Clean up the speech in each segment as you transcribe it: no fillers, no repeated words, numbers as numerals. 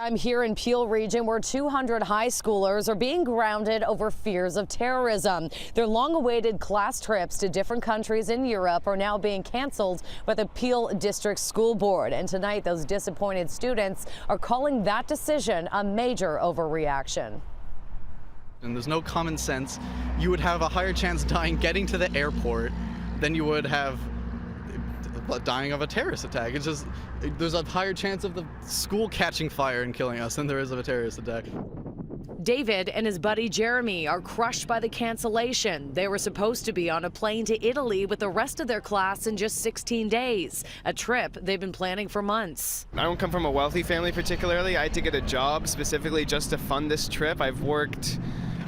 I'm here in Peel region where 200 high schoolers are being grounded over fears of terrorism. Their long-awaited class trips to different countries in Europe are now being canceled by the Peel District School Board. And tonight, those disappointed students are calling that decision a major overreaction. And there's no common sense. You would have a higher chance dying getting to the airport than you would have dying of a terrorist attack. It's just, there's a higher chance of the school catching fire and killing us than there is of a terrorist attack. David and his buddy Jeremy are crushed by the cancellation. They were supposed to be on a plane to Italy with the rest of their class in just 16 days, a trip they've been planning for months. I don't come from a wealthy family particularly. I had to get a job specifically just to fund this trip. I've worked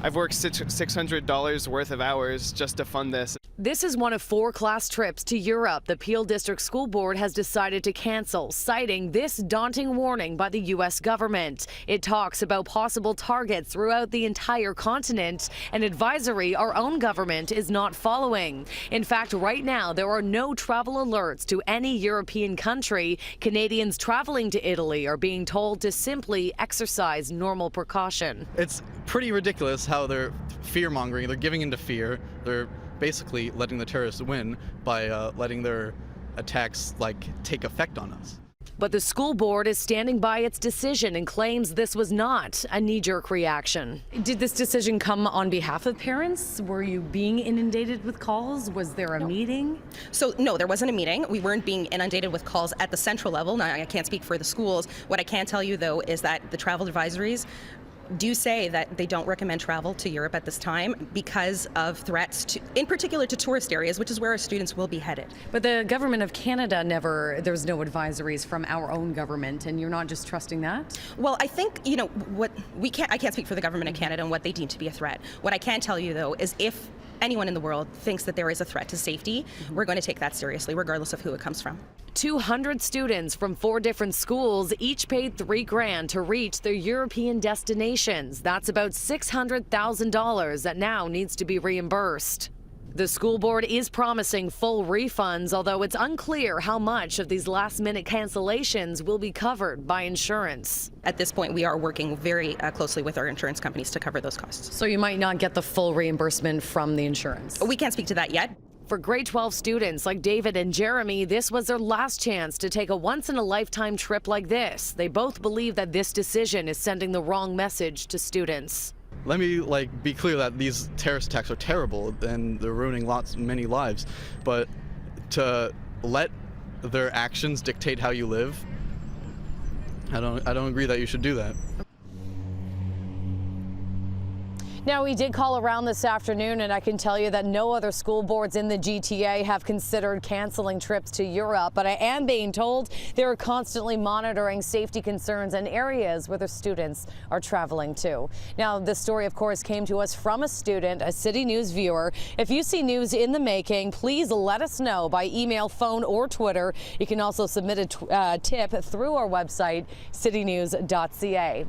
$600 worth of hours just to fund this. This is one of 4 class trips to Europe the Peel District School Board has decided to cancel, citing this daunting warning by the U.S. government. It talks about possible targets throughout the entire continent, an advisory our own government is not following. In fact, right now, there are no travel alerts to any European country. Canadians traveling to Italy are being told to simply exercise normal precaution. It's pretty ridiculous how they're fear-mongering. They're giving into fear. They're basically letting the terrorists win by letting their attacks take effect on us. But the school board is standing by its decision and claims this was not a knee-jerk reaction. Did this decision come on behalf of parents? Were you being inundated with calls? Was there a meeting? So no, there wasn't a meeting. We weren't being inundated with calls at the central level. Now, I can't speak for the schools. What I can tell you, though, is that the travel advisories do say that they don't recommend travel to Europe at this time because of threats, in particular to tourist areas, which is where our students will be headed. But the government of Canada there's no advisories from our own government, and you're not just trusting that? Well, I think, I can't speak for the government of Canada and what they deem to be a threat. What I can tell you, though, is if anyone in the world thinks that there is a threat to safety, we're going to take that seriously, regardless of who it comes from. 200 students from 4 different schools each paid $3,000 to reach their European destinations. That's about $600,000 that now needs to be reimbursed. The school board is promising full refunds, although it's unclear how much of these last-minute cancellations will be covered by insurance. At this point, we are working very closely with our insurance companies to cover those costs. So you might not get the full reimbursement from the insurance? We can't speak to that yet. For grade 12 students like David and Jeremy, this was their last chance to take a once-in-a-lifetime trip like this. They both believe that this decision is sending the wrong message to students. Let me be clear that these terrorist attacks are terrible and they're ruining many lives, but to let their actions dictate how you live, I don't agree that you should do that. Now, we did call around this afternoon, and I can tell you that no other school boards in the GTA have considered canceling trips to Europe, but I am being told they're constantly monitoring safety concerns in areas where their students are traveling to. Now, this story, of course, came to us from a student, a City News viewer. If you see news in the making, please let us know by email, phone, or Twitter. You can also submit a tip through our website, citynews.ca.